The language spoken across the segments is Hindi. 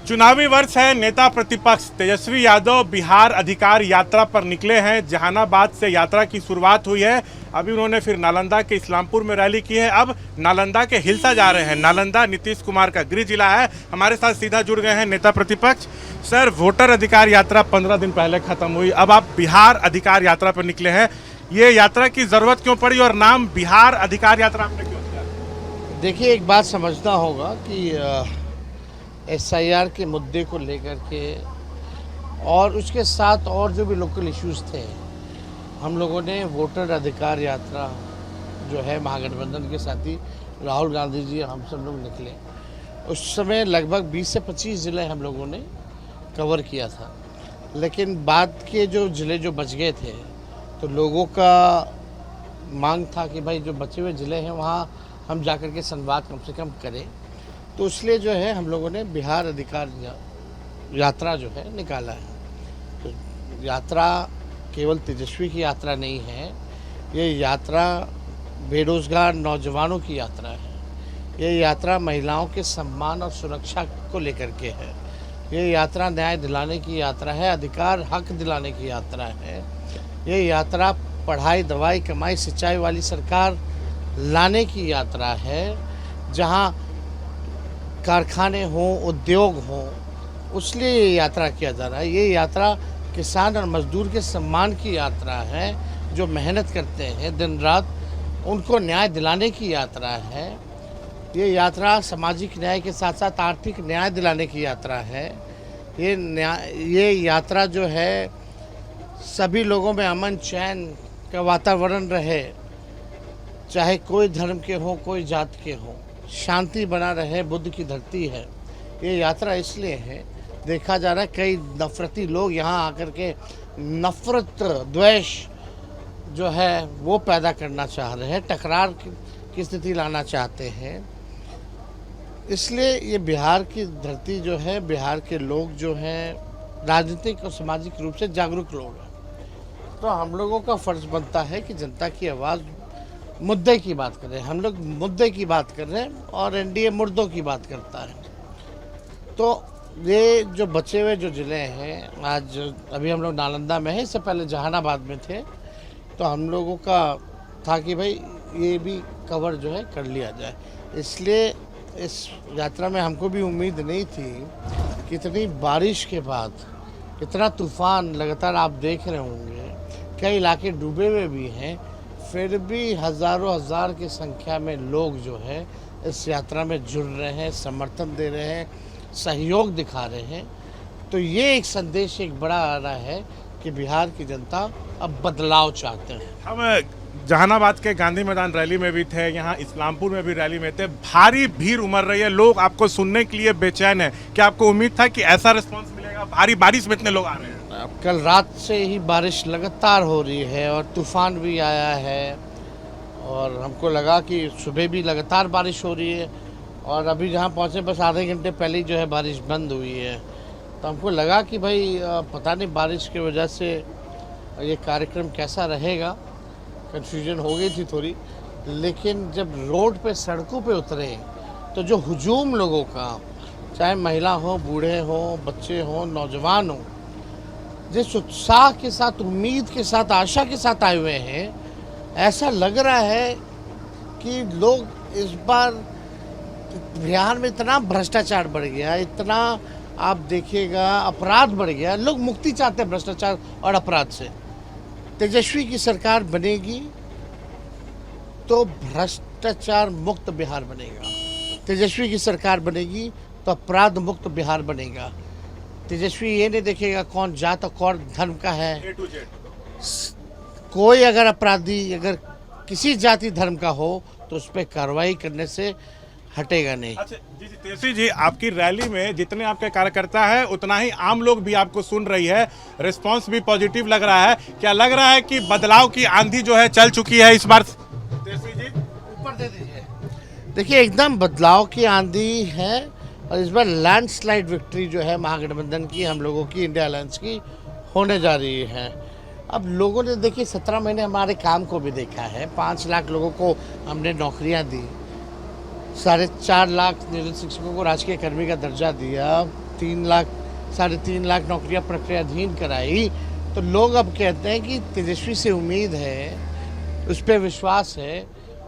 चुनावी वर्ष है। नेता प्रतिपक्ष तेजस्वी यादव बिहार अधिकार यात्रा पर निकले हैं। जहानाबाद से यात्रा की शुरुआत हुई है। अभी उन्होंने फिर नालंदा के इस्लामपुर में रैली की है। अब नालंदा के हिलसा जा रहे हैं। नालंदा नीतीश कुमार का गृह जिला है। हमारे साथ सीधा जुड़ गए हैं नेता प्रतिपक्ष। सर, वोटर अधिकार यात्रा 15 दिन पहले खत्म हुई, अब आप बिहार अधिकार यात्रा पर निकले हैं। ये यात्रा की जरूरत क्यों पड़ी और नाम बिहार अधिकार यात्रा आपने क्यों दिया? देखिए, एक बात समझना होगा कि SIR के मुद्दे को लेकर के और उसके साथ और जो भी लोकल इश्यूज थे, हम लोगों ने वोटर अधिकार यात्रा जो है महागठबंधन के साथी राहुल गांधी जी हम सब लोग निकले। उस समय लगभग 20 से 25 ज़िले हम लोगों ने कवर किया था, लेकिन बाद के जो ज़िले जो बच गए थे तो लोगों का मांग था कि भाई जो बचे हुए ज़िले हैं वहाँ हम जाकर के संवाद कम से कम करें। तो इसलिए जो है हम लोगों ने बिहार अधिकार यात्रा जो है निकाला है। तो यात्रा केवल तेजस्वी की यात्रा नहीं है, ये यात्रा बेरोजगार नौजवानों की यात्रा है। ये यात्रा महिलाओं के सम्मान और सुरक्षा को लेकर के है। ये यात्रा न्याय दिलाने की यात्रा है, अधिकार हक दिलाने की यात्रा है। ये यात्रा पढ़ाई दवाई कमाई सिंचाई वाली सरकार लाने की यात्रा है, जहाँ कारखाने हों उद्योग हों, उसलिए ये यात्रा किया जा रहा है। ये यात्रा किसान और मजदूर के सम्मान की यात्रा है, जो मेहनत करते हैं दिन रात, उनको न्याय दिलाने की यात्रा है। ये यात्रा सामाजिक न्याय के साथ साथ आर्थिक न्याय दिलाने की यात्रा है। ये यात्रा जो है सभी लोगों में अमन चैन का वातावरण रहे, चाहे कोई धर्म के हो कोई जात के हो, शांति बना रहे, बुद्ध की धरती है। ये यात्रा इसलिए है, देखा जा रहा है कई नफरती लोग यहाँ आकर के नफरत द्वेष जो है वो पैदा करना चाह रहे हैं, टकरार की स्थिति लाना चाहते हैं। इसलिए ये बिहार की धरती जो है, बिहार के लोग जो हैं राजनीतिक और सामाजिक रूप से जागरूक लोग हैं। तो हम लोगों का फर्ज बनता है कि जनता की आवाज़ मुद्दे की बात करें। हम लोग मुद्दे की बात कर रहे हैं और NDA मुर्दों की बात करता है। तो ये जो बचे हुए जो ज़िले हैं, आज अभी हम लोग नालंदा में हैं, इससे पहले जहानाबाद में थे, तो हम लोगों का था कि भाई ये भी कवर जो है कर लिया जाए। इसलिए इस यात्रा में हमको भी उम्मीद नहीं थी कि इतनी बारिश के बाद, इतना तूफान लगातार आप देख रहे होंगे, कई इलाके डूबे हुए भी हैं, फिर भी हज़ारों हज़ार की संख्या में लोग जो है इस यात्रा में जुड़ रहे हैं, समर्थन दे रहे हैं, सहयोग दिखा रहे हैं। तो ये एक संदेश एक बड़ा आ रहा है कि बिहार की जनता अब बदलाव चाहते हैं। हम जहानाबाद के गांधी मैदान रैली में भी थे, यहाँ इस्लामपुर में भी रैली में थे। भारी भीड़ उमड़ रही है, लोग आपको सुनने के लिए बेचैन है। क्या आपको उम्मीद था कि ऐसा रिस्पॉन्स मिलेगा? भारी बारिश में इतने लोग आ रहे हैं। कल रात से ही बारिश लगातार हो रही है और तूफान भी आया है, और हमको लगा कि सुबह भी लगातार बारिश हो रही है, और अभी जहाँ पहुँचे बस आधे घंटे पहले ही जो है बारिश बंद हुई है। तो हमको लगा कि भाई पता नहीं बारिश की वजह से ये कार्यक्रम कैसा रहेगा, कन्फ्यूजन हो गई थी थोड़ी। लेकिन जब रोड पे सड़कों पे उतरे तो जो हुजूम लोगों का, चाहे महिला हो, बूढ़े हो, बच्चे हो, नौजवान हो, जिस उत्साह के साथ, उम्मीद के साथ, आशा के साथ आए हुए हैं, ऐसा लग रहा है कि लोग इस बार बिहार में इतना भ्रष्टाचार बढ़ गया, इतना आप देखिएगा अपराध बढ़ गया, लोग मुक्ति चाहते हैं भ्रष्टाचार और अपराध से। तेजस्वी की सरकार बनेगी तो भ्रष्टाचार मुक्त बिहार बनेगा। तेजस्वी की सरकार बनेगी तो अपराध मुक्त बिहार बनेगा। तेजस्वी ये नहीं देखेगा कौन जात और कौन धर्म का है। कोई अगर अपराधी अगर किसी जाति धर्म का हो तो उस पर कार्रवाई करने से हटेगा नहीं। अच्छा जी, तेजस्वी जी, आपकी रैली में जितने आपके कार्यकर्ता है उतना ही आम लोग भी आपको सुन रही है, रिस्पांस भी पॉजिटिव लग रहा है। क्या लग रहा है कि बदलाव की आंधी जो है चल चुकी है इस बार? तेजस्वी जी ऊपर दे दीजिए। देखिए, एकदम बदलाव की आंधी है, और इस बार लैंडस्लाइड विक्ट्री जो है महागठबंधन की, हम लोगों की, इंडिया अलायंस की होने जा रही है। अब लोगों ने देखिए 17 महीने हमारे काम को भी देखा है। 5 लाख लोगों को हमने नौकरियां दी, 4.5 लाख नियोजित शिक्षकों को राजकीय कर्मी का दर्जा दिया, 3 लाख नौकरियां प्रक्रियाधीन कराई, तो लोग अब कहते हैं कि तेजस्वी से उम्मीद है, उस पर विश्वास है,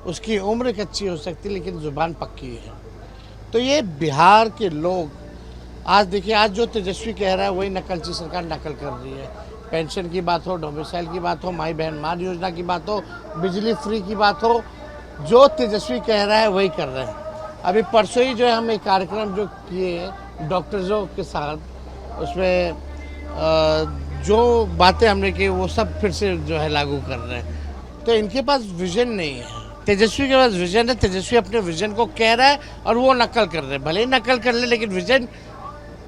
उसकी उम्र कच्ची हो सकती लेकिन जुबान पक्की है। तो ये बिहार के लोग आज देखिए, आज जो तेजस्वी कह रहा है वही नकलची सरकार नकल कर रही है। पेंशन की बात हो, डोमिसाइल की बात हो, माई बहन मान योजना की बात हो, बिजली फ्री की बात हो, जो तेजस्वी कह रहा है वही कर रहे हैं। अभी परसों ही जो है हम एक कार्यक्रम जो किए डॉक्टर्सों के साथ, उसमें जो बातें हमने की वो सब फिर से जो है लागू कर रहे हैं। तो इनके पास विजन नहीं है। तेजस्वी के पास विजन है, तेजस्वी अपने विजन को कह रहा है और वो नकल कर रहे हैं। भले ही नकल कर ले लेकिन विजन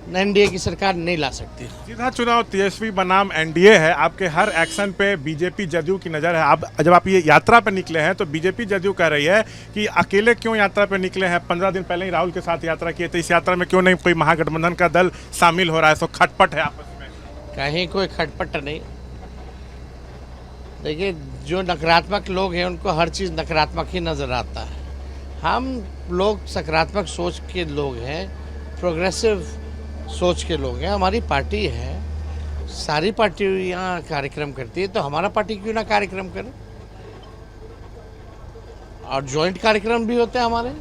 एनडीए की सरकार नहीं ला सकती। सीधा चुनाव तेजस्वी बनाम एनडीए है। आपके हर एक्शन पे बीजेपी जदयू की नज़र है। अब जब आप ये यात्रा पे निकले हैं तो बीजेपी जदयू कह रही है कि अकेले क्यों यात्रा पे निकले हैं, 15 दिन पहले ही राहुल के साथ यात्रा किए थे, इस यात्रा में क्यों नहीं कोई महागठबंधन का दल शामिल हो रहा है? सो खटपट है आपस में। कहीं कोई खटपट नहीं। देखिए, जो नकारात्मक लोग हैं उनको हर चीज़ नकारात्मक ही नज़र आता है। हम लोग सकारात्मक सोच के लोग हैं, प्रोग्रेसिव सोच के लोग हैं। हमारी पार्टी है, सारी पार्टियाँ कार्यक्रम करती है, तो हमारा पार्टी क्यों ना कार्यक्रम करे? और जॉइंट कार्यक्रम भी होते हैं हमारे।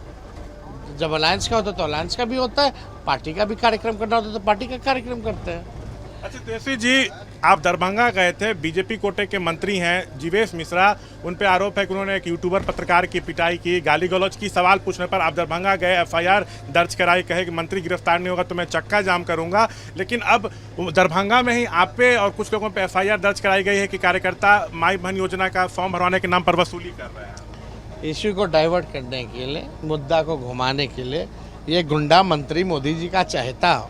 जब अलायंस का होता है तो अलायंस का भी होता है, पार्टी का भी कार्यक्रम करना होता है तो पार्टी का कार्यक्रम करते हैं। अच्छा तेजस्वी जी, आप दरभंगा गए थे, बीजेपी कोटे के मंत्री हैं जीवेश मिश्रा, उन पे आरोप है कि उन्होंने एक यूट्यूबर पत्रकार की पिटाई की, गाली गलौज की। सवाल पूछने पर आप दरभंगा गए, एफआईआर दर्ज कराई, कहे कि मंत्री गिरफ्तार नहीं होगा तो मैं चक्का जाम करूंगा। लेकिन अब दरभंगा में ही आप पे और कुछ लोगों पे एफआईआर दर्ज कराई गई है कि कार्यकर्ता माई बहन योजना का फॉर्म भरवाने के नाम पर वसूली कर रहे हैं। इश्यू को डाइवर्ट करने के लिए, मुद्दा को घुमाने के लिए, ये गुंडा मंत्री मोदी जी का चाहता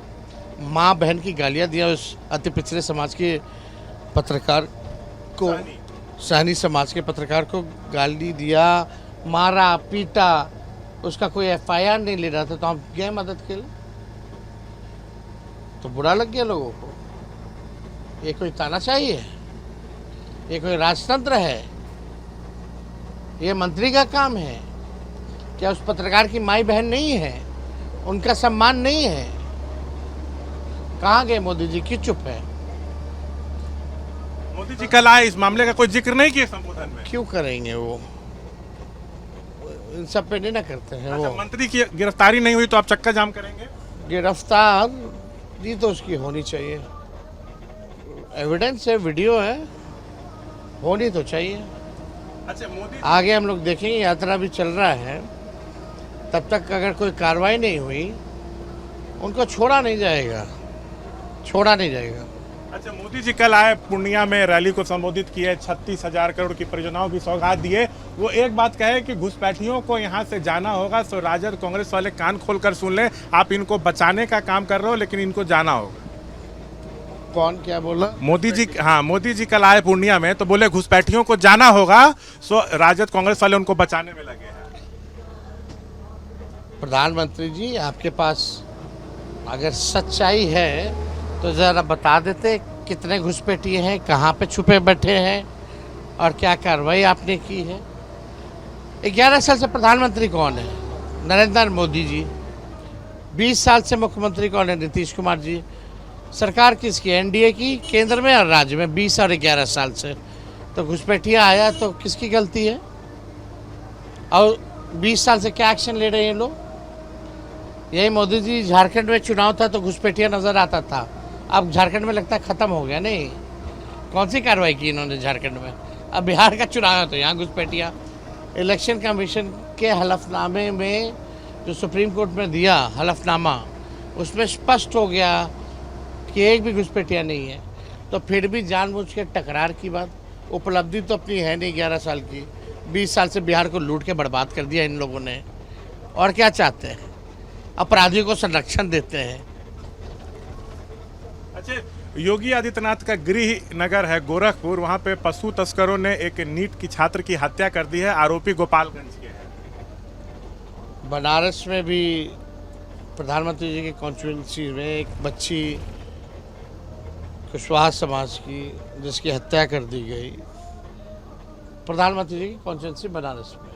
माँ बहन की गालियाँ दिया उस अति पिछड़े समाज के पत्रकार को, सहनी समाज के पत्रकार को गाली दिया, मारा पीटा, उसका कोई एफआईआर नहीं ले रहा था, तो हम गए मदद के लिए, तो बुरा लग गया लोगों को। ये कोई तानाशाही है? ये कोई राजतंत्र है? ये मंत्री का काम है? क्या उस पत्रकार की माई बहन नहीं है? उनका सम्मान नहीं है? कहाँ गए मोदी जी? क्यों चुप है? मोदी जी कल आए, इस मामले का कोई जिक्र नहीं किया संबोधन में। क्यों करेंगे वो? इन सब पे नहीं ना करते हैं। अच्छा, वो मंत्री की गिरफ्तारी नहीं हुई तो आप चक्का जाम करेंगे? गिरफ्तारी तो उसकी होनी चाहिए, एविडेंस है, वीडियो है, होनी तो चाहिए। अच्छा मोदी आगे हम लोग देखेंगे, यात्रा भी चल रहा है, तब तक अगर कोई कार्रवाई नहीं हुई उनको छोड़ा नहीं जाएगा। अच्छा मोदी जी कल आए, पूर्णिया में रैली को संबोधित किए, 36,000 करोड़ की परियोजनाओं की सौगात दिए। वो एक बात कहे कि घुसपैठियों को यहाँ से जाना होगा, सो राजद कांग्रेस वाले कान खोलकर सुन ले, आप इनको बचाने का काम कर रहे हो लेकिन इनको जाना होगा। कौन क्या बोला? मोदी जी, हाँ मोदी जी कल आए पूर्णिया में तो बोले घुसपैठियों को जाना होगा, सो राजद कांग्रेस वाले उनको बचाने में लगे हैं। प्रधानमंत्री जी, आपके पास अगर सच्चाई है तो ज़रा बता देते कितने घुसपैठिए हैं, कहाँ पे छुपे बैठे हैं और क्या कार्रवाई आपने की है। 11 साल से प्रधानमंत्री कौन है? नरेंद्र मोदी जी। 20 साल से मुख्यमंत्री कौन है? नीतीश कुमार जी। सरकार किसकी? एनडीए की, केंद्र में और राज्य में। 20 और 11 साल से तो घुसपैठिया आया तो किसकी गलती है? और 20 साल से क्या एक्शन ले रहे हैं लोग? यही मोदी जी, झारखंड में चुनाव था तो घुसपैठिया नज़र आता था, अब झारखंड में लगता है ख़त्म हो गया। नहीं, कौन सी कार्रवाई की इन्होंने झारखंड में? अब बिहार का चुनाव है तो यहाँ घुसपैठिया। इलेक्शन कमीशन के हलफनामे में जो सुप्रीम कोर्ट में दिया हलफनामा, उसमें स्पष्ट हो गया कि एक भी घुसपैठिया नहीं है। तो फिर भी जानबूझ के टकरार की बात। उपलब्धि तो अपनी है नहीं 11 साल की, 20 साल से बिहार को लूट के बर्बाद कर दिया इन लोगों ने। और क्या चाहते हैं? अपराधियों को संरक्षण देते हैं। अच्छा, योगी आदित्यनाथ का गृह नगर है गोरखपुर, वहां पे पशु तस्करों ने एक नीट की छात्र की हत्या कर दी है, आरोपी गोपालगंज के हैं। बनारस में भी प्रधानमंत्री जी की कॉन्स्टिट्यूंसी में एक बच्ची कुशवाहा समाज की, जिसकी हत्या कर दी गई, प्रधानमंत्री जी की कॉन्स्टिट्यूंसी बनारस में।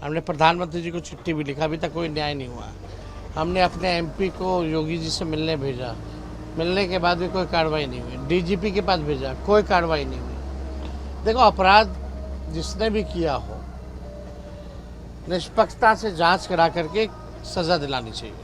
हमने प्रधानमंत्री जी को चिट्ठी भी लिखा, अभी तक कोई न्याय नहीं हुआ। हमने अपने एमपी को योगी जी से मिलने भेजा, मिलने के बाद भी कोई कार्रवाई नहीं हुई। डीजीपी के पास भेजा, कोई कार्रवाई नहीं हुई। देखो, अपराध जिसने भी किया हो, निष्पक्षता से जांच करा करके सजा दिलानी चाहिए,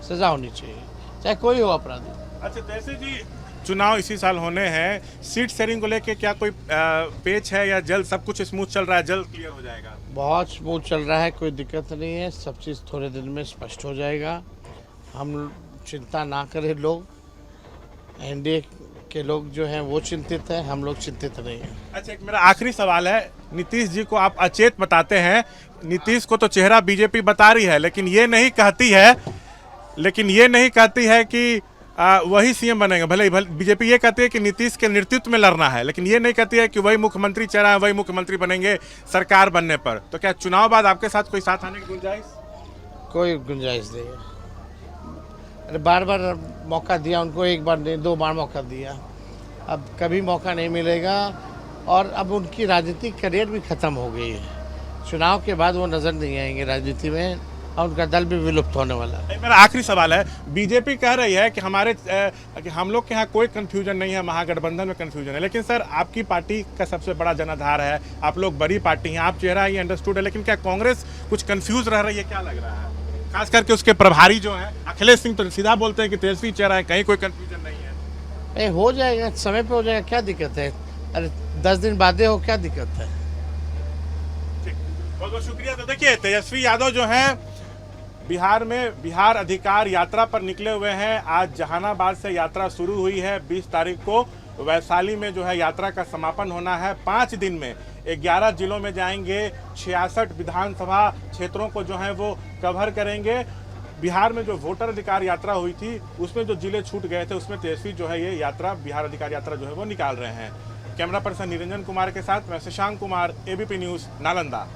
सजा होनी चाहिए, चाहे कोई हो अपराधी। अच्छा, जैसे जी चुनाव इसी साल होने हैं, सीट शेयरिंग को लेके क्या कोई पेच है या जल्द सब कुछ स्मूथ चल रहा है, जल्द क्लियर हो जाएगा? बहुत स्मूथ चल रहा है, कोई दिक्कत नहीं है, सब चीज़ थोड़े दिन में स्पष्ट हो जाएगा। हम चिंता ना करें, लोग एनडीए के लोग जो हैं वो चिंतित हैं, हम लोग चिंतित नहीं हैं। अच्छा, एक मेरा आखिरी सवाल है, नीतीश जी को आप अचेत बताते हैं। नीतीश को तो चेहरा बीजेपी बता रही है, लेकिन ये नहीं कहती है कि वही सीएम बनेंगे। भले बीजेपी ये कहती है कि नीतीश के नेतृत्व में लड़ना है, लेकिन ये नहीं कहती है कि वही मुख्यमंत्री चेहरा है, वही मुख्यमंत्री बनेंगे सरकार बनने पर। तो क्या चुनाव बाद आपके साथ कोई साथ आने की गुंजाइश? कोई गुंजाइश नहीं है। अरे बार बार मौका दिया उनको, एक बार नहीं 2 बार मौका दिया, अब कभी मौका नहीं मिलेगा। और अब उनकी राजनीतिक करियर भी ख़त्म हो गई है। चुनाव के बाद वो नज़र नहीं आएंगे राजनीति में, और उनका दल भी विलुप्त होने वाला है। मेरा आखिरी सवाल है, बीजेपी कह रही है कि कि हम लोग के यहाँ कोई कन्फ्यूजन नहीं है, महागठबंधन में कन्फ्यूजन है। लेकिन सर, आपकी पार्टी का सबसे बड़ा जनाधार है, आप लोग बड़ी पार्टी हैं, आप चेहरा ये अंडरस्टूड है, लेकिन क्या कांग्रेस कुछ कंफ्यूज रह रही है? क्या लग रहा है? खास करके उसके प्रभारी जो हैं अखिलेश सिंह तो सीधा बोलते हैं कि तेजस्वी चेहरा है, कहीं कोई कंफ्यूजन नहीं है। हो जाएगा, समय पे हो जाएगा, क्या दिक्कत है? अरे 10 दिन बाद हो, क्या दिक्कत है? बहुत बहुत शुक्रिया। तो देखिए, तेजस्वी यादव जो हैं बिहार में बिहार अधिकार यात्रा पर निकले हुए हैं। आज जहानाबाद से यात्रा शुरू हुई है, 20 तारीख को वैशाली में जो है यात्रा का समापन होना है। 5 दिन में 11 जिलों में जाएंगे, 66 विधानसभा क्षेत्रों को जो है वो कवर करेंगे। बिहार में जो वोटर अधिकार यात्रा हुई थी, उसमें जो जिले छूट गए थे, उसमें तेजस्वी जो है ये यात्रा, बिहार अधिकार यात्रा जो है वो निकाल रहे हैं। कैमरा पर्सन निरंजन कुमार के साथ मैं शशांक कुमार, एबीपी न्यूज़, नालंदा।